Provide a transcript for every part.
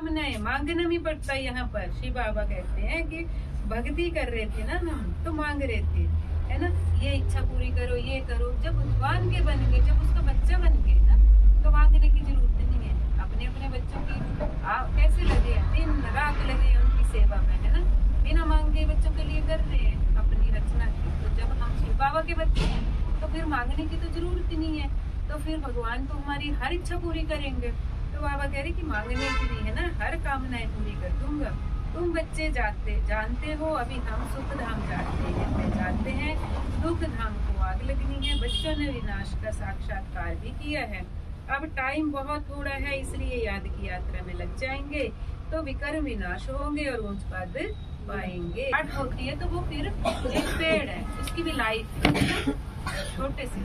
कामनाएं, मांगना भी पड़ता है। यहाँ पर शिव बाबा कहते हैं कि भक्ति कर रहे थे ना हम, तो मांग रहे थे, है ना, ये इच्छा पूरी करो, ये करो। जब भगवान के बन गए, जब उसका बच्चा बन गए ना, तो मांगने की जरूरत नहीं है। अपने अपने बच्चों की आप कैसे लगे, दिन रात लगे उनकी सेवा में, है ना, बिना मांगे बच्चों के लिए कर रहे हैं अपनी रचना की। तो जब हम शिव बाबा के बच्चे हैं तो फिर मांगने की तो जरूरत ही नहीं है, तो फिर भगवान तो हमारी हर इच्छा पूरी करेंगे। तो बाबा कह रहे कि मांगने के लिए, है ना, हर कामनाएं पूरी कर दूंगा। तुम बच्चे जानते हो अभी हम सुख धाम जानते हैं दुख धाम को आग लगनी है। बच्चों ने विनाश का साक्षात्कार भी किया है। अब टाइम बहुत थोड़ा है, इसलिए याद की यात्रा में लग जाएंगे तो विकर्म विनाश होंगे और उच्च पद पाएंगे। स्टार्ट होती है तो वो फिर एक पेड़ है, उसकी भी लाइफ छोटे से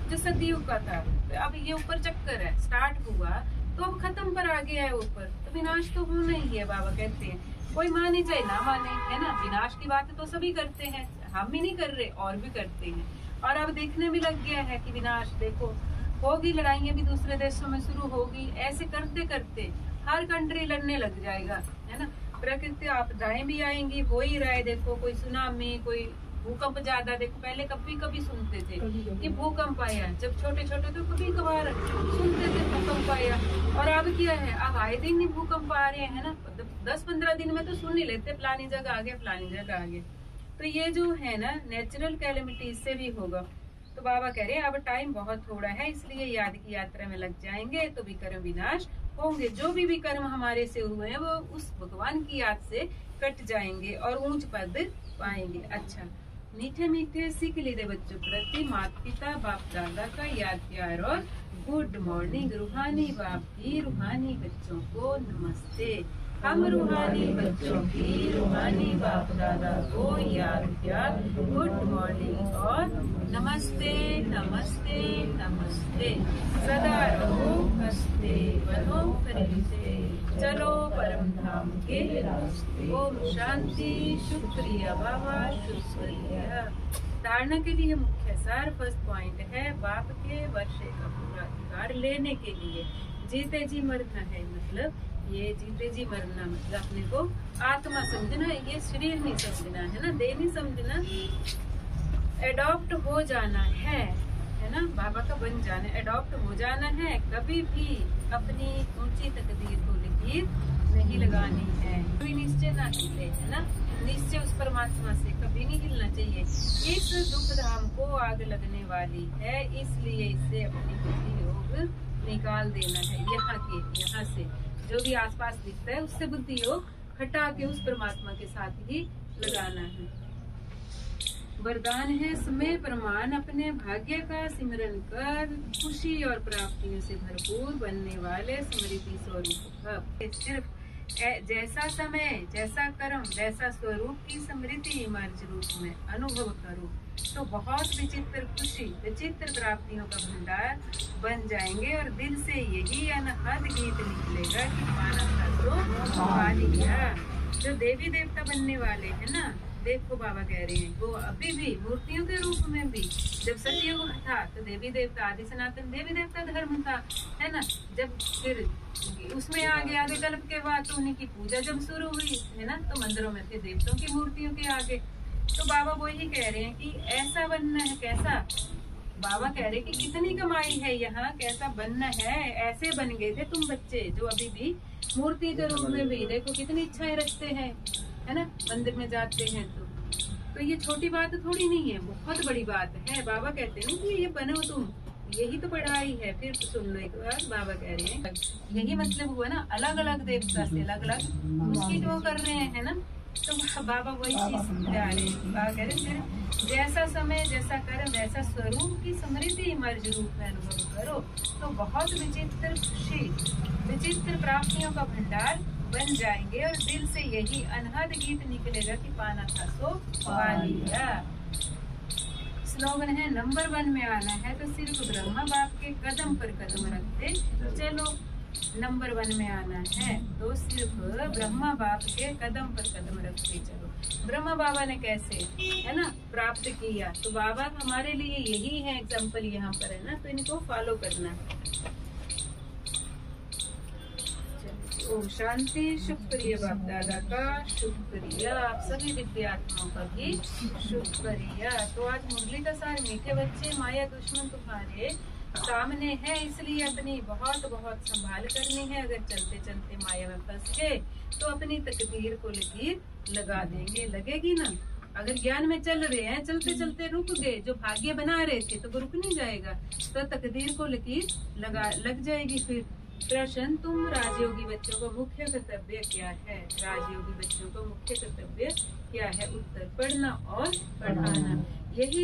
जो सदियों का था, अब ये ऊपर चक्कर है, स्टार्ट हुआ तो अब खत्म पर आ गया है ऊपर, तो विनाश तो होना ही है। बाबा कहते हैं कोई माने चाहे ना माने, है ना, विनाश की बात तो सभी करते हैं, हम ही नहीं कर रहे और भी करते हैं। और अब देखने भी लग गया है कि विनाश देखो होगी, लड़ाइयाँ भी दूसरे देशों में शुरू होगी। ऐसे करते करते हर कंट्री लड़ने लग जाएगा, है ना। प्रकृति आपदाएं भी आएंगी, हो ही रहा है। देखो कोई सुनामी, कोई भूकंप ज्यादा, देखो पहले कभी कभी सुनते थे कि भूकंप आया, जब छोटे छोटे तो कभी कभार सुनते थे भूकंप आया। और अब क्या है, अब आए दिन ही भूकंप आ रहे हैं ना, 10-15 दिन में तो सुन ही लेते फलानी जगह आ गया, फलानी जगह आ गया। तो ये जो है ना नेचुरल कैलेमिटी, इससे भी होगा। तो बाबा कह रहे हैं अब टाइम बहुत थोड़ा है, इसलिए याद की यात्रा में लग जाएंगे तो विकर्म विनाश होंगे। जो भी विकर्म हमारे से हुए हैं वो उस भगवान की याद से कट जाएंगे और ऊंच पद पाएंगे। अच्छा, मीठे मीठे सीख लीजिए बच्चों प्रति माता पिता बाप दादा का याद प्यार और गुड मॉर्निंग। रूहानी बाप की रूहानी बच्चों को नमस्ते। हम रूहानी बच्चों की रूहानी बाप दादा को याद प्यार, गुड मॉर्निंग और नमस्ते नमस्ते नमस्ते। सदा रहो हंसते बनो खरीदते, चलो परम धाम के रास्ते। ओम शांति। शुक्रिया बाबा, शुक्रिया। धारणा के लिए मुख्य सार फर्स्ट पॉइंट है बाप के वर्षे का पूरा अधिकार लेने के लिए जीते जी मरना है। मतलब ये जीते जी मरना मतलब अपने को आत्मा समझना, ये शरीर नहीं समझना, है ना, देह नहीं समझना। एडॉप्ट हो जाना है ना, बाबा का बन जाना, एडॉप्ट हो जाना है। कभी भी अपनी ऊंची तकदीर को लकीर नहीं लगानी है, कोई निश्चय ना हिले, है ना, निश्चय उस परमात्मा से कभी नहीं हिलना चाहिए। इस दुख धाम को आग लगने वाली है, इसलिए इससे अपनी बुद्धि योग निकाल देना है। यहाँ से जो भी आसपास दिखता है उससे बुद्धि योग हटा के उस परमात्मा के साथ ही लगाना है। वरदान है समय प्रमाण अपने भाग्य का सिमरन कर खुशी और प्राप्तियों से भरपूर बनने वाले स्मृति स्वरूप। सिर्फ जैसा समय जैसा कर्म वैसा स्वरूप की स्मृति मर्ज रूप में अनुभव करो तो बहुत विचित्र खुशी विचित्र प्राप्तियों का भंडार बन जाएंगे और दिल से यही अनहद गीत निकलेगा कि माना था तो पा लिया। जो देवी देवता बनने वाले हैं ना, देखो बाबा कह रहे हैं वो अभी भी मूर्तियों के रूप में भी, जब सतयुग था तो देवी देवता आदि सनातन देवी देवता धर्म था, है ना। जब फिर उसमें आगे आगे कल्प के बाद तो उन्हीं की पूजा जब शुरू हुई, है ना, तो मंदिरों में फिर देवताओं की मूर्तियों के आगे। तो बाबा वही कह रहे हैं कि ऐसा बनना है। कैसा? बाबा कह रहे कि कितनी कमाई है यहाँ, कैसा बनना है। ऐसे बन गए थे तुम बच्चे जो अभी भी मूर्ति के रूप में भी देखो कितनी इच्छाएं रखते हैं, है ना, मंदिर में जाते हैं। तो ये छोटी बात थोड़ी नहीं है, बहुत बड़ी बात है। बाबा कहते हैं कि ये बनो तुम, यही तो पढ़ाई है। फिर तो सुन लो एक बार, बाबा कह रहे हैं यही मतलब हुआ ना, अलग अलग देवता से अलग अलग उसकी जो कर रहे हैं ना, तो बाबा वही चीज समझा रहे हैं। बाबा कह रहे हैं जैसा समय जैसा कर्म वैसा स्वरूप की स्मृति मर्ज रूप में अनुभव करो तो बहुत विचित्र खुशी विचित्र प्राप्तियों का भंडार बन जाएंगे और दिल से यही अनहद गीत निकलेगा कि पाना था सो पा लिया। स्लोगन है नंबर 1 में आना है तो सिर्फ ब्रह्मा बाप के कदम पर कदम रखते चलो। नंबर 1 में आना है तो सिर्फ ब्रह्मा बाप के कदम पर कदम रखते चलो। ब्रह्मा बाबा ने कैसे, है ना, प्राप्त किया, तो बाबा हमारे लिए यही है एग्जाम्पल यहाँ पर, है ना, तो इनको फॉलो करना है। ओम शांति। शुक्रिया बाप दादा का, शुक्रिया आप सभी विद्यार्थियों का भी शुक्रिया। तो आज मुरली का सार, मीठे बच्चे माया दुश्मन तुम्हारे सामने है, इसलिए अपनी बहुत बहुत संभाल करनी है। अगर चलते चलते माया में फंस गए तो अपनी तकदीर को लकीर लगा देंगे, लगेगी ना। अगर ज्ञान में चल रहे हैं, चलते चलते रुक गए, जो भाग्य बना रहे थे तो वो रुक नहीं जाएगा, तो तकदीर को लकीर लग जाएगी। फिर प्रश्न, तुम राजयोगी बच्चों का मुख्य कर्तव्य क्या है? राजयोगी बच्चों का मुख्य कर्तव्य क्या है? उत्तर, पढ़ना और पढ़ाना। यही